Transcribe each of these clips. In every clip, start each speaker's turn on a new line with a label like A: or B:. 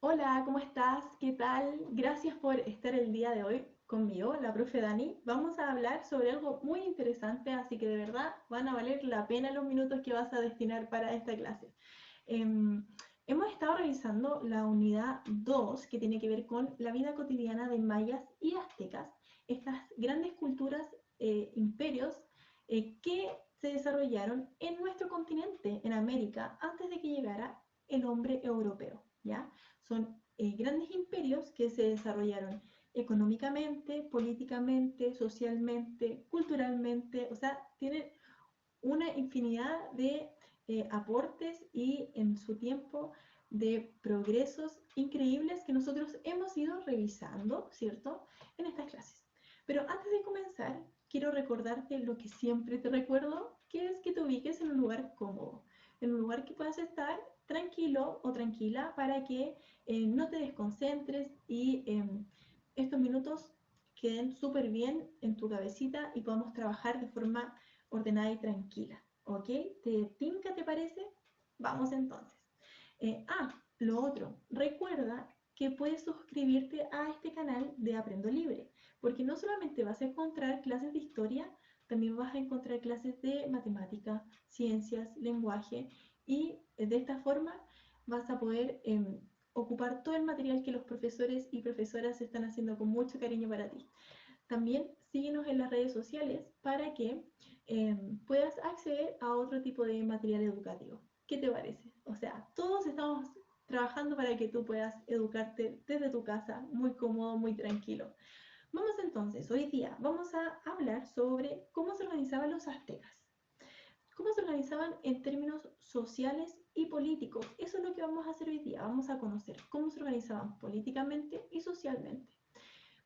A: Hola, ¿cómo estás? ¿Qué tal? Gracias por estar el día de hoy conmigo, la profe Dani. Vamos a hablar sobre algo muy interesante, así que de verdad van a valer la pena los minutos que vas a destinar para esta clase. Em, Hemos estado revisando la unidad 2 que tiene que ver con la vida cotidiana de mayas y aztecas, estas grandes culturas, imperios, que se desarrollaron en nuestro continente, en América, antes de que llegara el hombre europeo, ¿ya? Son grandes imperios que se desarrollaron económicamente, políticamente, socialmente, culturalmente, o sea, tienen una infinidad de aportes y en su tiempo de progresos increíbles que nosotros hemos ido revisando, ¿cierto?, en estas clases. Pero antes de comenzar, quiero recordarte lo que siempre te recuerdo, que es que te ubiques en un lugar cómodo, en un lugar que puedas estar tranquilo o tranquila para que no te desconcentres y estos minutos queden súper bien en tu cabecita y podamos trabajar de forma ordenada y tranquila. ¿Ok? ¿Te tinca, te parece? Vamos entonces. Lo otro, recuerda que puedes suscribirte a este canal de Aprendo Libre, porque no solamente vas a encontrar clases de historia, también vas a encontrar clases de matemática, ciencias, lenguaje, y de esta forma vas a poder ocupar todo el material que los profesores y profesoras están haciendo con mucho cariño para ti. También síguenos en las redes sociales para que puedas acceder a otro tipo de material educativo. ¿Qué te parece? O sea, todos estamos trabajando para que tú puedas educarte desde tu casa, muy cómodo, muy tranquilo. Vamos entonces, hoy día vamos a hablar sobre cómo se organizaban los aztecas. ¿Cómo se organizaban en términos sociales y políticos? Eso es lo que vamos a hacer hoy día. Vamos a conocer cómo se organizaban políticamente y socialmente.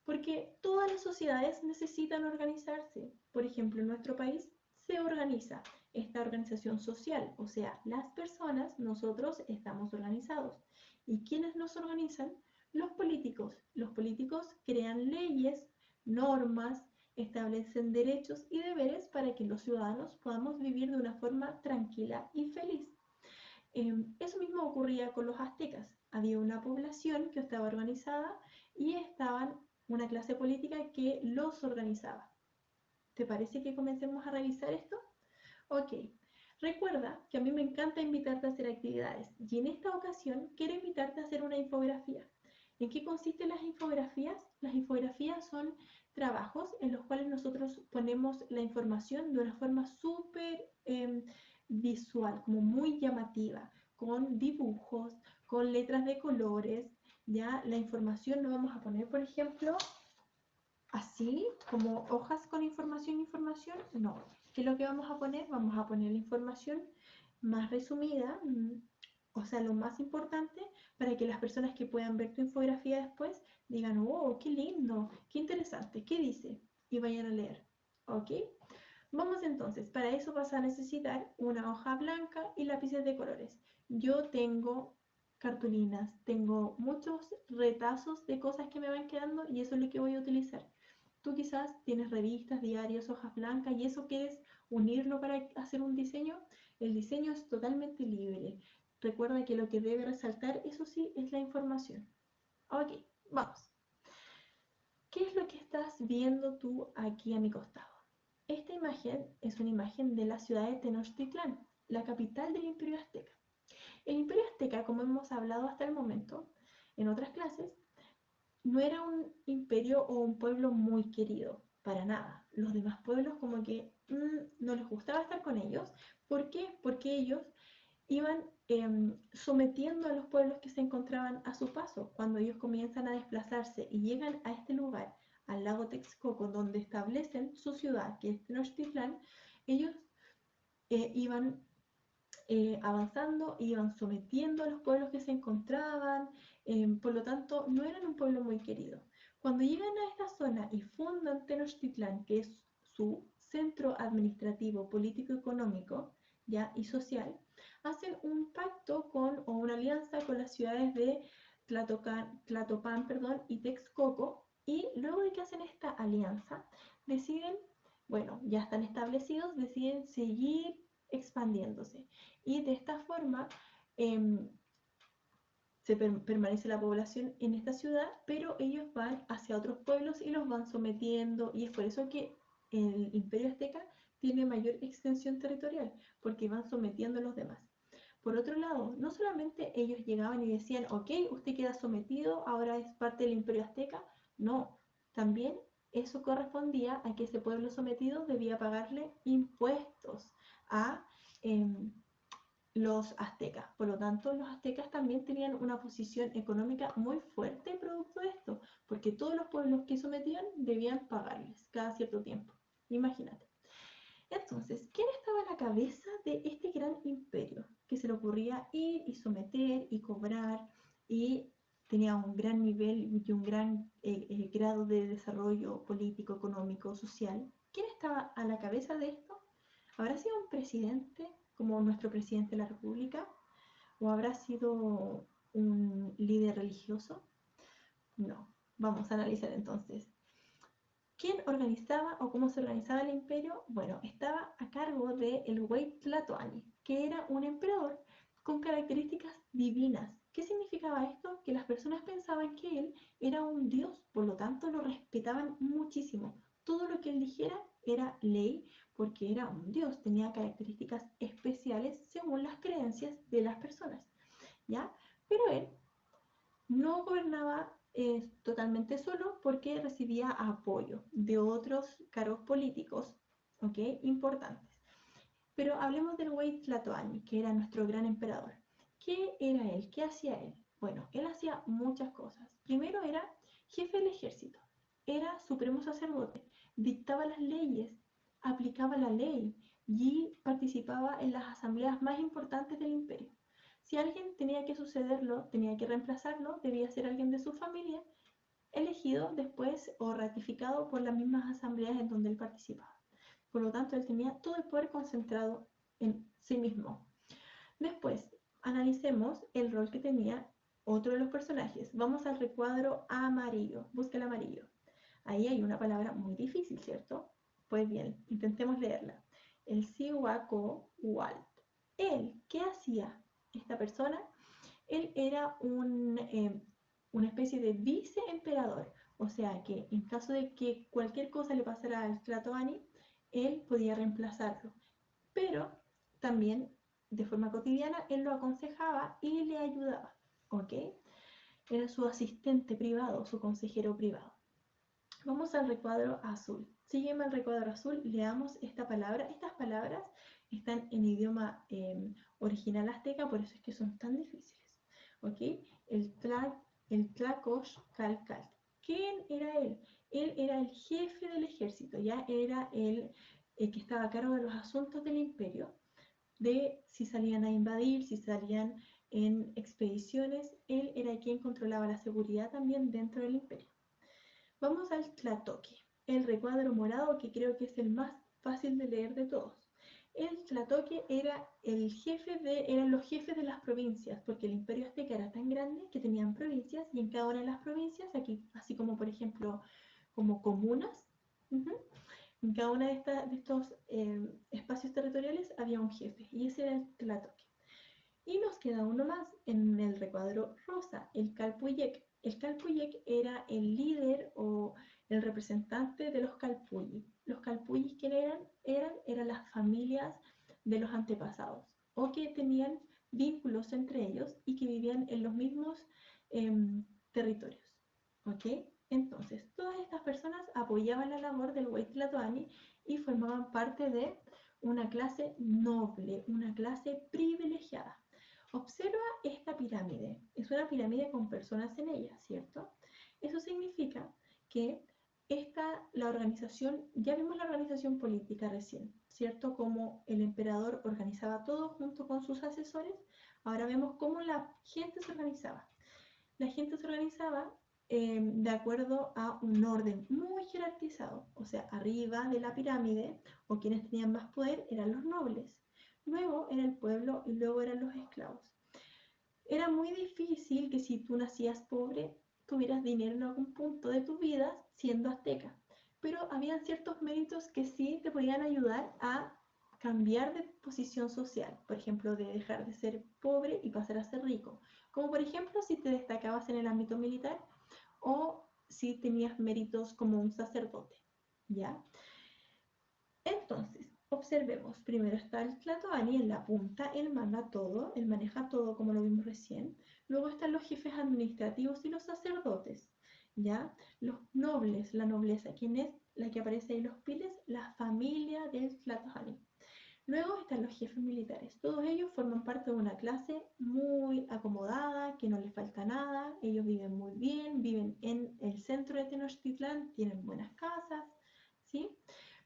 A: Porque todas las sociedades necesitan organizarse. Por ejemplo, en nuestro país se organiza esta organización social, o sea, las personas, nosotros estamos organizados. ¿Y quiénes nos organizan? Los políticos. Los políticos crean leyes, normas, establecen derechos y deberes para que los ciudadanos podamos vivir de una forma tranquila y feliz. Eso mismo ocurría con los aztecas. Había una población que estaba organizada y estaban una clase política que los organizaba. ¿Te parece que comencemos a revisar esto? Ok. Recuerda que a mí me encanta invitarte a hacer actividades y en esta ocasión quiero invitarte a hacer una infografía. ¿En qué consisten las infografías? Las infografías son trabajos en los cuales nosotros ponemos la información de una forma súper visual, como muy llamativa, con dibujos, con letras de colores. Ya la información lo vamos a poner, por ejemplo, así, como hojas con información, no. ¿Qué es lo que vamos a poner? Vamos a poner la información más resumida, o sea, lo más importante, para que las personas que puedan ver tu infografía después digan, oh, qué lindo, qué interesante, ¿qué dice? Y vayan a leer, ¿ok? Vamos entonces, para eso vas a necesitar una hoja blanca y lápices de colores. Yo tengo cartulinas, tengo muchos retazos de cosas que me van quedando y eso es lo que voy a utilizar. Tú quizás tienes revistas, diarios, hojas blancas y eso quieres unirlo para hacer un diseño. El diseño es totalmente libre. Recuerda que lo que debe resaltar, eso sí, es la información. Ok, vamos. ¿Qué es lo que estás viendo tú aquí a mi costado? Esta imagen es una imagen de la ciudad de Tenochtitlán, la capital del Imperio Azteca. El Imperio Azteca, como hemos hablado hasta el momento en otras clases, no era un imperio o un pueblo muy querido, para nada. Los demás pueblos como que no les gustaba estar con ellos. ¿Por qué? Porque ellos iban sometiendo a los pueblos que se encontraban a su paso. Cuando ellos comienzan a desplazarse y llegan a este lugar, al lago Texcoco, donde establecen su ciudad, que es Tenochtitlán, ellos iban avanzando, iban sometiendo a los pueblos que se encontraban, por lo tanto no eran un pueblo muy querido. Cuando llegan a esta zona y fundan Tenochtitlán, que es su centro administrativo, político, económico, ya, y social, hacen un pacto con, o una alianza con las ciudades de Tlatopán, perdón, y Texcoco, y luego de que hacen esta alianza, deciden, bueno, ya están establecidos, deciden seguir expandiéndose. Y de esta forma eh, permanece la población en esta ciudad, pero ellos van hacia otros pueblos y los van sometiendo, y es por eso que el Imperio Azteca tiene mayor extensión territorial, porque van sometiendo a los demás. Por otro lado, no solamente ellos llegaban y decían, ok, usted queda sometido, ahora es parte del Imperio Azteca, no, también eso correspondía a que ese pueblo sometido debía pagarle impuestos a los aztecas. Por lo tanto, los aztecas también tenían una posición económica muy fuerte producto de esto, porque todos los pueblos que sometían debían pagarles cada cierto tiempo. Imagínate. Entonces, ¿quién estaba a la cabeza de este gran imperio que se le ocurría ir y someter y cobrar y tenía un gran nivel y un gran grado de desarrollo político, económico, social? ¿Quién estaba a la cabeza de esto? ¿Habrá sido un presidente como nuestro presidente de la República? ¿O habrá sido un líder religioso? No. Vamos a analizar entonces. ¿Quién organizaba o cómo se organizaba el imperio? Bueno, estaba a cargo de el Huey Tlatoani, que era un emperador con características divinas. ¿Qué significaba esto? Que las personas pensaban que él era un dios, por lo tanto lo respetaban muchísimo. Todo lo que él dijera era ley, porque era un dios, tenía características especiales según las creencias de las personas, ¿ya? Pero él no gobernaba totalmente solo porque recibía apoyo de otros cargos políticos, ¿ok? Importantes. Pero hablemos del Huey Tlatoani, que era nuestro gran emperador. ¿Qué era él? ¿Qué hacía él? Bueno, él hacía muchas cosas. Primero era jefe del ejército, era supremo sacerdote, dictaba las leyes, aplicaba la ley y participaba en las asambleas más importantes del imperio. Si alguien tenía que sucederlo, tenía que reemplazarlo, debía ser alguien de su familia, elegido después o ratificado por las mismas asambleas en donde él participaba. Por lo tanto, él tenía todo el poder concentrado en sí mismo. Después, analicemos el rol que tenía otro de los personajes. Vamos al recuadro amarillo. Busca el amarillo. Ahí hay una palabra muy difícil, ¿cierto? Pues bien, intentemos leerla. El Cihuacohualp. Él, ¿qué hacía esta persona? Él era una especie de viceemperador. O sea que en caso de que cualquier cosa le pasara al Tlatoani, él podía reemplazarlo. Pero también de forma cotidiana él lo aconsejaba y le ayudaba. ¿Ok? Era su asistente privado, su consejero privado. Vamos al recuadro azul. Sígueme al recuadro azul, leamos esta palabra. Estas palabras están en idioma original azteca, por eso es que son tan difíciles. ¿Ok? El Tlacochtecatl. ¿Quién era él? Él era el jefe del ejército, ya era el que estaba a cargo de los asuntos del imperio, de si salían a invadir, si salían en expediciones. Él era quien controlaba la seguridad también dentro del imperio. Vamos al Tlatoque, el recuadro morado que creo que es el más fácil de leer de todos. El Tlatoque era eran los jefes de las provincias, porque el imperio azteca era tan grande que tenían provincias y en cada una de las provincias, aquí, así como por ejemplo como comunas, en cada uno de estos espacios territoriales había un jefe y ese era el Tlatoque. Y nos queda uno más en el recuadro rosa, el Calpuyec. El Calpuyec era el líder o el representante de los Calpulli. Los Calpulli, ¿quiénes eran? Eran las familias de los antepasados o que tenían vínculos entre ellos y que vivían en los mismos territorios. ¿Ok? Entonces, todas estas personas apoyaban la labor del Huey Tlatoani y formaban parte de una clase noble, una clase privilegiada. Observa esta pirámide. Es una pirámide con personas en ella, ¿cierto? Eso significa que la organización, ya vimos la organización política recién, ¿cierto? Cómo el emperador organizaba todo junto con sus asesores. Ahora vemos cómo la gente se organizaba. La gente se organizaba de acuerdo a un orden muy jerarquizado. O sea, arriba de la pirámide, o quienes tenían más poder, eran los nobles. Luego era el pueblo y luego eran los esclavos. Era muy difícil que si tú nacías pobre, tuvieras dinero en algún punto de tu vida siendo azteca. Pero había ciertos méritos que sí te podían ayudar a cambiar de posición social, por ejemplo, de dejar de ser pobre y pasar a ser rico, como por ejemplo si te destacabas en el ámbito militar o si tenías méritos como un sacerdote, ¿ya? Entonces, observemos, primero está el Tlatoani en la punta, él manda todo, él maneja todo como lo vimos recién, luego están los jefes administrativos y los sacerdotes, ¿ya? Los nobles, la nobleza, ¿quién es? La que aparece ahí, los piles, la familia del Tlatoani. Luego están los jefes militares. Todos ellos forman parte de una clase muy acomodada, que no les falta nada. Ellos viven muy bien, viven en el centro de Tenochtitlán, tienen buenas casas, ¿sí?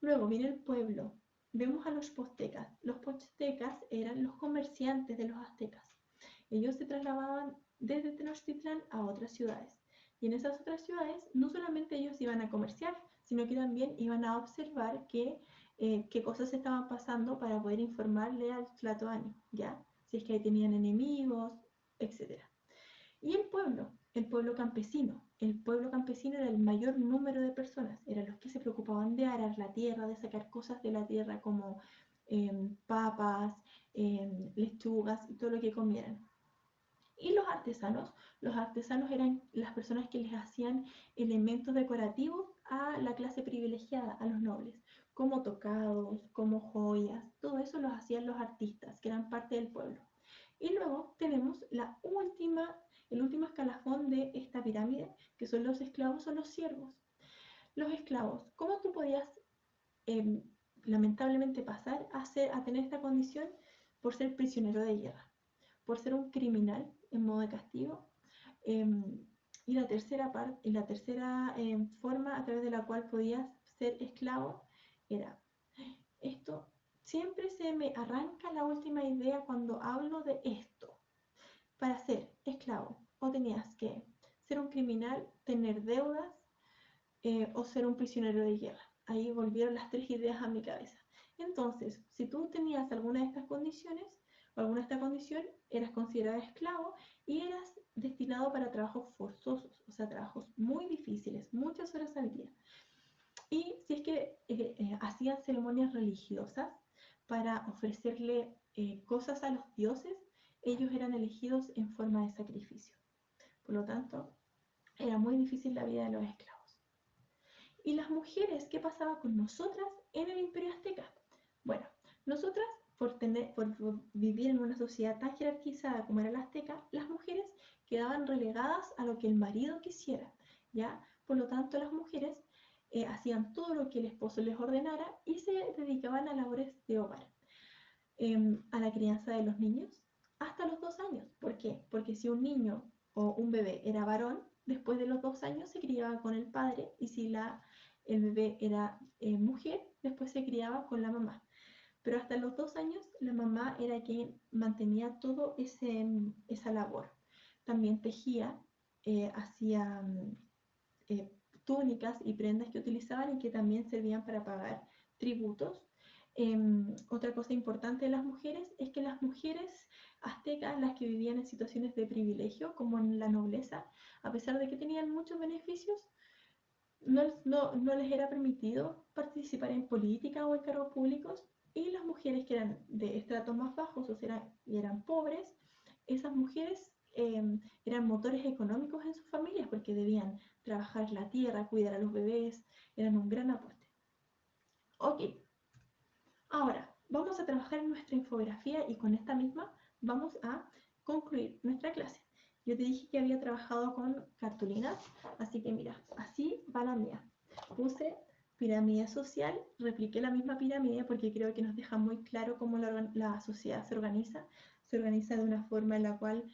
A: Luego viene el pueblo. Vemos a los postecas. Los postecas eran los comerciantes de los aztecas. Ellos se trasladaban desde Tenochtitlán a otras ciudades. Y en esas otras ciudades no solamente ellos iban a comerciar, sino que también iban a observar qué cosas estaban pasando para poder informarle al Tlatoani, ¿ya? Si es que tenían enemigos, etc. Y el pueblo campesino. El pueblo campesino era el mayor número de personas, eran los que se preocupaban de arar la tierra, de sacar cosas de la tierra como papas, lechugas y todo lo que comieran. Y los artesanos eran las personas que les hacían elementos decorativos a la clase privilegiada, a los nobles, como tocados, como joyas, todo eso los hacían los artistas, que eran parte del pueblo. Y luego tenemos el último escalafón de esta pirámide, que son los esclavos o los siervos. Los esclavos, ¿cómo tú podías eh, lamentablemente pasar a tener esta condición? Por ser prisionero de guerra, por ser un criminal en modo de castigo. Eh, y la tercera forma a través de la cual podías ser esclavo era esto. Siempre se me arranca la última idea cuando hablo de esto. Para ser esclavo, o tenías que ser un criminal, tener deudas, o ser un prisionero de guerra. Ahí volvieron las tres ideas a mi cabeza. Entonces, si tú tenías alguna de estas condiciones, o alguna de estas condiciones, eras considerado esclavo y eras destinado para trabajos forzosos, o sea, trabajos muy difíciles, muchas horas al día. Y si es que hacían ceremonias religiosas para ofrecerle cosas a los dioses, ellos eran elegidos en forma de sacrificio. Por lo tanto, era muy difícil la vida de los esclavos. ¿Y las mujeres? ¿Qué pasaba con nosotras en el Imperio Azteca? Bueno, nosotras, por vivir en una sociedad tan jerarquizada como era la azteca, las mujeres quedaban relegadas a lo que el marido quisiera, ¿ya? Por lo tanto, las mujeres hacían todo lo que el esposo les ordenara y se dedicaban a labores de hogar, a la crianza de los niños hasta los 2 años. ¿Por qué? Porque si un niño o un bebé era varón, después de los 2 años se criaba con el padre, y si el bebé era mujer, después se criaba con la mamá. Pero hasta los 2 años la mamá era quien mantenía todo esa labor. También tejía, hacía túnicas y prendas que utilizaban y que también servían para pagar tributos. Otra cosa importante de las mujeres es que las mujeres aztecas, las que vivían en situaciones de privilegio, como en la nobleza, a pesar de que tenían muchos beneficios, no les era permitido participar en política o en cargos públicos, y las mujeres que eran de estratos más bajos o sea, eran pobres, esas mujeres eran motores económicos en sus familias porque debían trabajar la tierra, cuidar a los bebés, eran un gran aporte. Ok, ahora vamos a trabajar en nuestra infografía y con esta misma vamos a concluir nuestra clase. Yo te dije que había trabajado con cartulinas, así que mira, así va la mía. Puse pirámide social, repliqué la misma pirámide porque creo que nos deja muy claro cómo la sociedad se organiza. Se organiza de una forma en la cual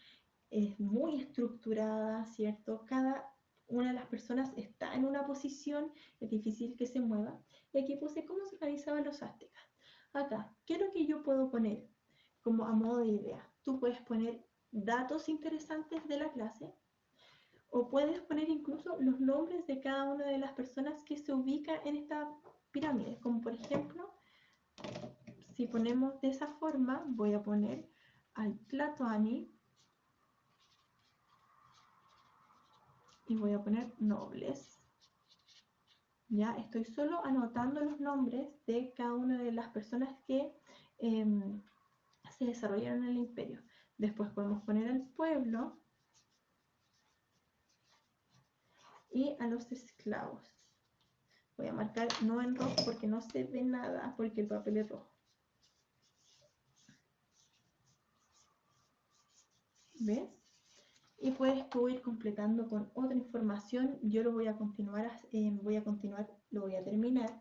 A: es muy estructurada, ¿cierto? Cada una de las personas está en una posición, es difícil que se mueva. Y aquí puse cómo se organizaban los aztecas. Acá, ¿qué es lo que yo puedo poner como a modo de idea? Tú puedes poner datos interesantes de la clase, o puedes poner incluso los nombres de cada una de las personas que se ubica en esta pirámide, como por ejemplo, si ponemos de esa forma, voy a poner al Tlatoani y voy a poner nobles. Ya estoy solo anotando los nombres de cada una de las personas que se desarrollaron en el imperio. Después podemos poner al pueblo y a los esclavos. Voy a marcar no en rojo porque no se ve nada, porque el papel es rojo. ¿Ves? Y puedes tú ir completando con otra información. Yo lo voy a continuar, lo voy a terminar.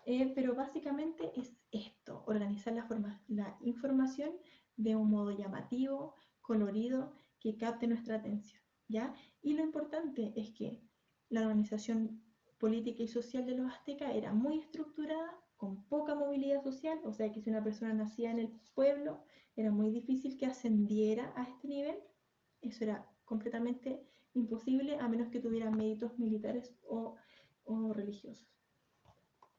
A: Pero básicamente es esto, organizar la información de un modo llamativo, colorido, que capte nuestra atención, ¿ya? Y lo importante es que la organización política y social de los aztecas era muy estructurada, con poca movilidad social, o sea que si una persona nacía en el pueblo, era muy difícil que ascendiera a este nivel. Eso era completamente imposible a menos que tuvieran méritos militares o religiosos.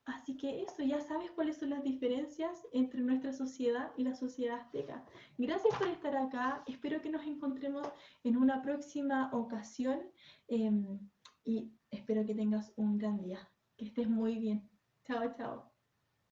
A: Así que eso, ya sabes cuáles son las diferencias entre nuestra sociedad y la sociedad azteca. Gracias por estar acá, espero que nos encontremos en una próxima ocasión y espero que tengas un gran día. Que estés muy bien. Chao, chao.